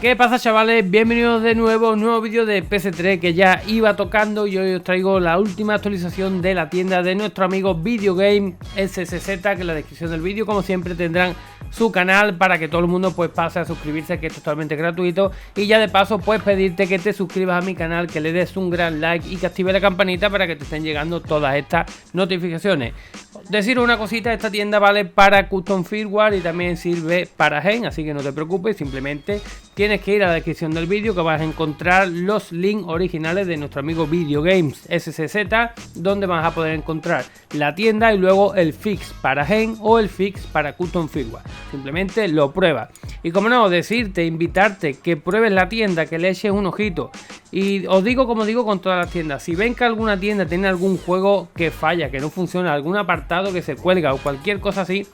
¿Qué pasa, chavales? Bienvenidos de nuevo a un nuevo vídeo de PS3 que ya iba tocando, y hoy os traigo la última actualización de la tienda de nuestro amigo Videogame SSZ, que en la descripción del vídeo, como siempre, tendrán su canal para que todo el mundo pues pase a suscribirse, que es totalmente gratuito. Y ya de paso pues pedirte que te suscribas a mi canal, que le des un gran like y que actives la campanita para que te estén llegando todas estas notificaciones. Deciros una cosita: esta tienda vale para custom firmware y también sirve para gen, así que no te preocupes, simplemente tienes que ir a la descripción del vídeo, que vas a encontrar los links originales de nuestro amigo Videogames SSZ, donde vas a poder encontrar la tienda y luego el fix para gen o el fix para custom firmware. Simplemente lo pruebas. Y como no, decirte, invitarte que pruebes la tienda, que le eches un ojito. Y os digo, como digo con todas las tiendas, si ven que alguna tienda tiene algún juego que falla, que no funciona, algún apartado que se cuelga o cualquier cosa así,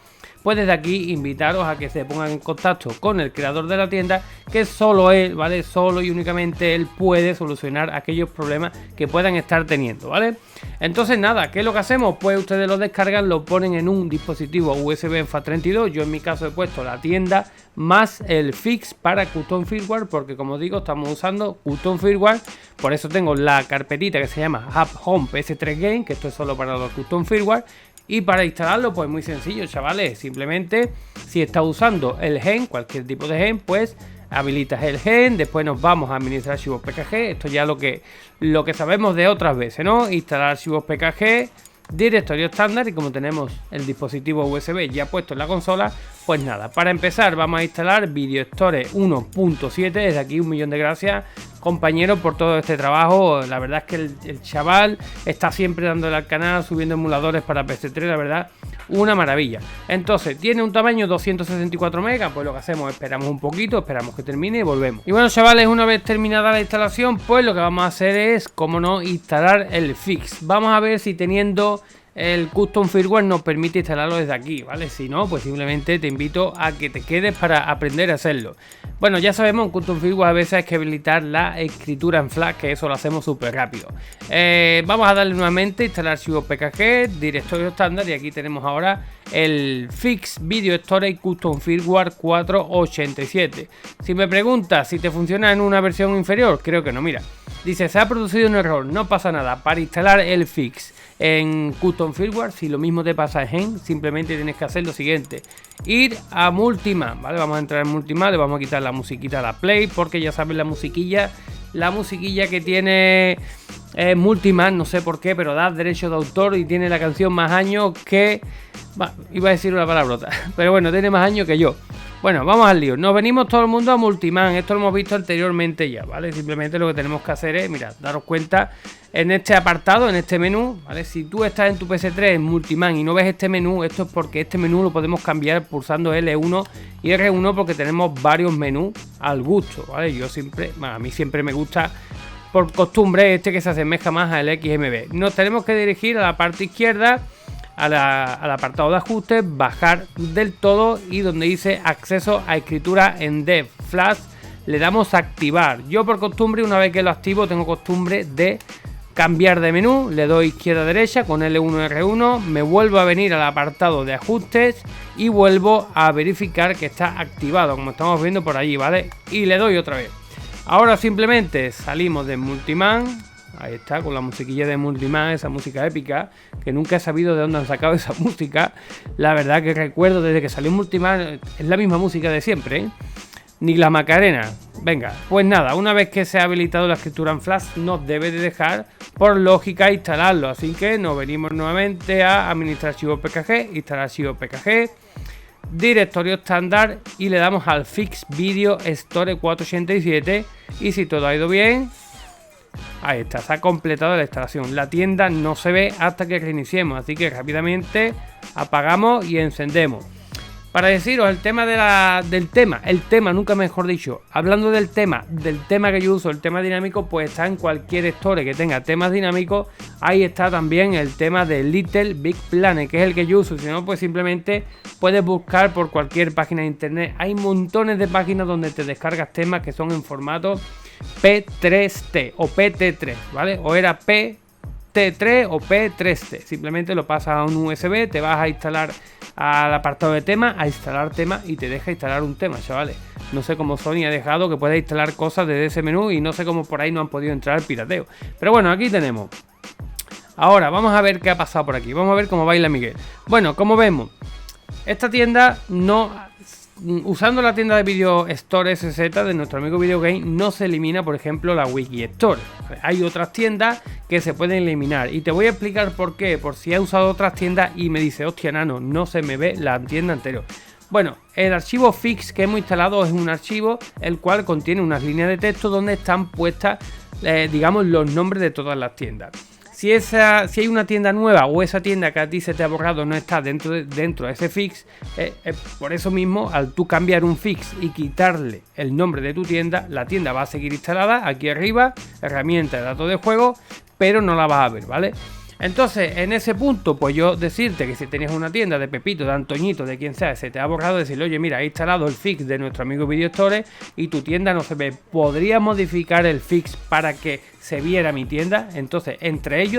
pues desde aquí invitaros a que se pongan en contacto con el creador de la tienda, que solo él, ¿vale? Solo y únicamente él puede solucionar aquellos problemas que puedan estar teniendo, ¿vale? Entonces nada, ¿qué es lo que hacemos? Pues ustedes lo descargan, lo ponen en un dispositivo USB en FAT32. Yo en mi caso he puesto la tienda más el fix para custom firmware, porque como digo, estamos usando custom firmware. Por eso tengo la carpetita que se llama Hub Home PS3 Game, que esto es solo para los custom firmware. Y para instalarlo, pues muy sencillo, chavales. Simplemente, si estás usando el gen, cualquier tipo de gen, pues habilitas el gen. Después nos vamos a administrar archivos PKG. Esto ya lo que sabemos de otras veces, ¿no? Instalar archivos PKG, directorio estándar. Y como tenemos el dispositivo USB ya puesto en la consola, pues nada, para empezar vamos a instalar VideoStore 1.7. Desde aquí un millón de gracias, compañero, por todo este trabajo. La verdad es que el chaval está siempre dándole al canal, subiendo emuladores para PS3, la verdad, una maravilla. Entonces, tiene un tamaño 264 megas, pues lo que hacemos, esperamos un poquito, esperamos que termine y volvemos. Y bueno, chavales, una vez terminada la instalación, pues lo que vamos a hacer es, como no, instalar el fix. Vamos a ver si teniendo el custom firmware nos permite instalarlo desde aquí, ¿vale? Si no, pues simplemente te invito a que te quedes para aprender a hacerlo. Bueno, ya sabemos, en custom firmware a veces hay que habilitar la escritura en flash, que eso lo hacemos súper rápido. Vamos a darle nuevamente instalar archivos PKG, directorio estándar, y aquí tenemos ahora el fix Video Storage Custom Firmware 487. Si me preguntas si te funciona en una versión inferior, creo que no. Mira, dice: se ha producido un error, no pasa nada. Para instalar el fix en custom firmware, si lo mismo te pasa en gen, simplemente tienes que hacer lo siguiente: ir a Multiman, ¿vale? Vamos a entrar en Multiman, le vamos a quitar la musiquita a la Play, porque ya sabes la musiquilla que tiene Multiman, no sé por qué, pero da derecho de autor y tiene la canción más años que... iba a decir una palabrota, pero bueno, tiene más años que yo. Bueno, vamos al lío. Nos venimos todo el mundo a Multiman. Esto lo hemos visto anteriormente ya, ¿vale? Simplemente lo que tenemos que hacer es, mirad, daros cuenta en este apartado, en este menú, ¿vale? Si tú estás en tu PS3 en Multiman y no ves este menú, esto es porque este menú lo podemos cambiar pulsando L1 y R1, porque tenemos varios menús al gusto, ¿vale? Yo siempre, bueno, a mí siempre me gusta, por costumbre, este que se asemeja más al XMB. Nos tenemos que dirigir a la parte izquierda, al apartado de ajustes, bajar del todo, y donde dice acceso a escritura en dev flash le damos a activar. Yo por costumbre, una vez que lo activo, tengo costumbre de cambiar de menú, le doy izquierda a derecha con L1 R1, me vuelvo a venir al apartado de ajustes y vuelvo a verificar que está activado, como estamos viendo por allí, ¿vale? Y le doy otra vez. Ahora simplemente salimos de Multiman. Ahí está, con la musiquilla de Multiman, esa música épica, que nunca he sabido de dónde han sacado esa música. La verdad que recuerdo desde que salió Multiman, es la misma música de siempre, ¿eh? Ni la Macarena. Venga, pues nada, una vez que se ha habilitado la escritura en flash, nos debe de dejar, por lógica, instalarlo. Así que nos venimos nuevamente a administrar archivos PKG, instalar archivos PKG, directorio estándar, y le damos al fix Video Store 487. Y si todo ha ido bien, ahí está, se ha completado la instalación. La tienda no se ve hasta que reiniciemos, así que rápidamente apagamos y encendemos. Para deciros el tema del tema, nunca mejor dicho, hablando del tema que yo uso, el tema dinámico, pues está en cualquier store que tenga temas dinámicos. Ahí está también el tema de Little Big Planet, que es el que yo uso. Si no, pues simplemente puedes buscar por cualquier página de internet. Hay montones de páginas donde te descargas temas que son en formato P3T o PT3, ¿vale? O era P3 o P3T. Simplemente lo pasas a un USB, te vas a instalar al apartado de tema, a instalar tema, y te deja instalar un tema, chavales. No sé cómo Sony ha dejado que pueda instalar cosas desde ese menú y no sé cómo por ahí no han podido entrar al pirateo. Pero bueno, aquí tenemos. Ahora vamos a ver qué ha pasado por aquí. Vamos a ver cómo baila Miguel. Bueno, como vemos, esta tienda usando la tienda de Video Store SZ de nuestro amigo Video Game, no se elimina, por ejemplo, la Wiki Store. Hay otras tiendas que se pueden eliminar y te voy a explicar por qué. Por si he usado otras tiendas y me dice, hostia, nano, no se me ve la tienda anterior. Bueno, el archivo fix que hemos instalado es un archivo el cual contiene unas líneas de texto donde están puestas, digamos, los nombres de todas las tiendas. Si hay una tienda nueva o esa tienda que a ti se te ha borrado no está dentro de ese fix, por eso mismo, al tú cambiar un fix y quitarle el nombre de tu tienda, la tienda va a seguir instalada aquí arriba, herramienta de datos de juego, pero no la vas a ver, ¿vale? Entonces, en ese punto, pues yo decirte que si tenías una tienda de Pepito, de Antoñito, de quien sea, se te ha borrado, decirle, oye, mira, he instalado el fix de nuestro amigo Video Store y tu tienda no se ve. ¿Podría modificar el fix para que se viera mi tienda? Entonces,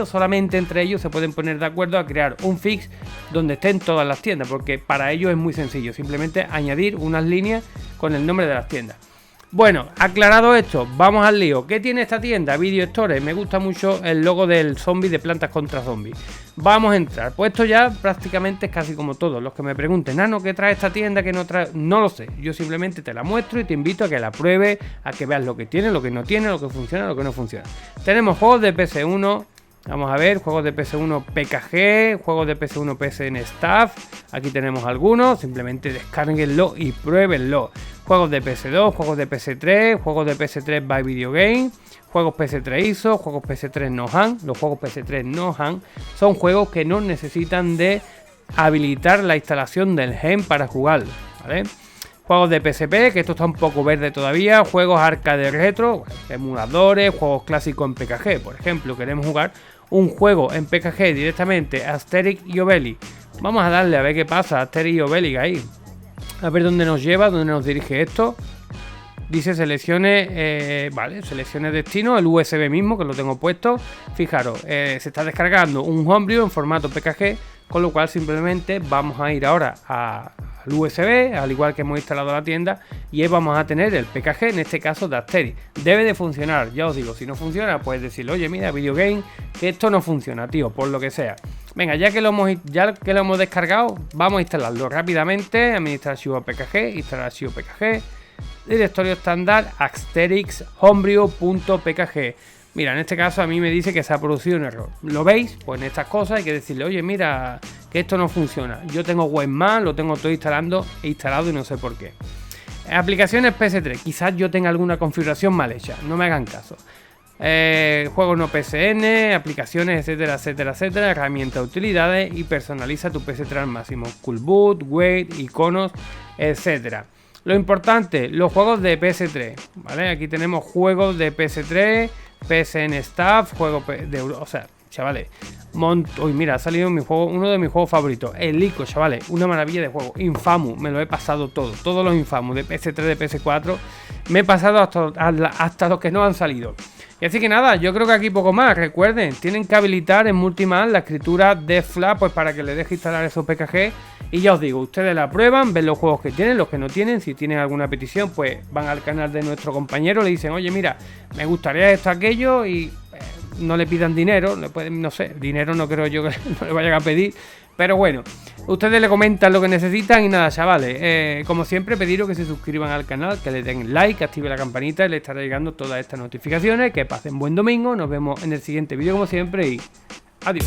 solamente entre ellos se pueden poner de acuerdo a crear un fix donde estén todas las tiendas, porque para ellos es muy sencillo, simplemente añadir unas líneas con el nombre de las tiendas. Bueno, aclarado esto, vamos al lío. ¿Qué tiene esta tienda? Video Store. Me gusta mucho el logo del zombie de Plantas contra Zombies. Vamos a entrar. Pues esto ya prácticamente es casi como todos los que me pregunten, Nano, ¿qué trae esta tienda? ¿Qué no trae? No lo sé. Yo simplemente te la muestro y te invito a que la pruebes, a que veas lo que tiene, lo que no tiene, lo que funciona, lo que no funciona. Tenemos juegos de PS1. Vamos a ver, juegos de PS1 PKG, juegos de PS1 PSN Staff. Aquí tenemos algunos, simplemente descárguenlo y pruébenlo. Juegos de PS2, juegos de PS3, juegos de PS3 by Video Game, juegos PS3 ISO, juegos PS3 NoHand. Los juegos PS3 NoHand son juegos que no necesitan de habilitar la instalación del gen para jugar, ¿vale? Juegos de PSP, que esto está un poco verde todavía. Juegos arcade retro, emuladores, juegos clásicos en PKG. Por ejemplo, queremos jugar un juego en PKG directamente, Asterix y Obelix. Vamos a darle a ver qué pasa, Asterix y Obelix ahí. A ver dónde nos lleva, dónde nos dirige esto. Dice selecciones, vale, selecciones destino, el USB mismo que lo tengo puesto. Fijaros, se está descargando un Homebrew en formato PKG, con lo cual simplemente vamos a ir ahora al USB, al igual que hemos instalado la tienda, y ahí vamos a tener el PKG, en este caso de Asterix. Debe de funcionar, ya os digo, si no funciona, pues decirle, oye, mira, Video Game, que esto no funciona, tío, por lo que sea. Venga, ya que lo hemos descargado, vamos a instalarlo rápidamente. Administrar archivo PKG, instalar archivo PKG, directorio estándar Asterix Homebrew.pkg. Mira, en este caso a mí me dice que se ha producido un error. ¿Lo veis? Pues en estas cosas hay que decirle, oye, mira, que esto no funciona. Yo tengo Webman, lo tengo todo instalado y no sé por qué. Aplicaciones PS3. Quizás yo tenga alguna configuración mal hecha, no me hagan caso. Juegos no PSN, aplicaciones, etcétera, etcétera, etcétera, herramientas, utilidades y personaliza tu PS3 al máximo. Coolboot, weight, iconos, etcétera. Lo importante, los juegos de PS3, ¿vale? Aquí tenemos juegos de PS3, PSN Staff, juegos de Euro, o sea, chavales, uy, mira, ha salido uno de mis juegos favoritos, el Ico, chavales, una maravilla de juego, Infamous, me lo he pasado todos los Infamous de PS3, de PS4, me he pasado hasta los que no han salido. Y así que nada, yo creo que aquí poco más. Recuerden, tienen que habilitar en Multiman la escritura de Flash, pues para que le deje instalar esos PKG. Y ya os digo, ustedes la prueban, ven los juegos que tienen, los que no tienen. Si tienen alguna petición, pues van al canal de nuestro compañero, le dicen, oye, mira, me gustaría esto, aquello, y no le pidan dinero, no sé, dinero no creo yo que no le vayan a pedir. Pero bueno, ustedes le comentan lo que necesitan y nada, chavales, como siempre pediros que se suscriban al canal, que le den like, que activen la campanita y les estará llegando todas estas notificaciones. Que pasen buen domingo, nos vemos en el siguiente vídeo como siempre y adiós.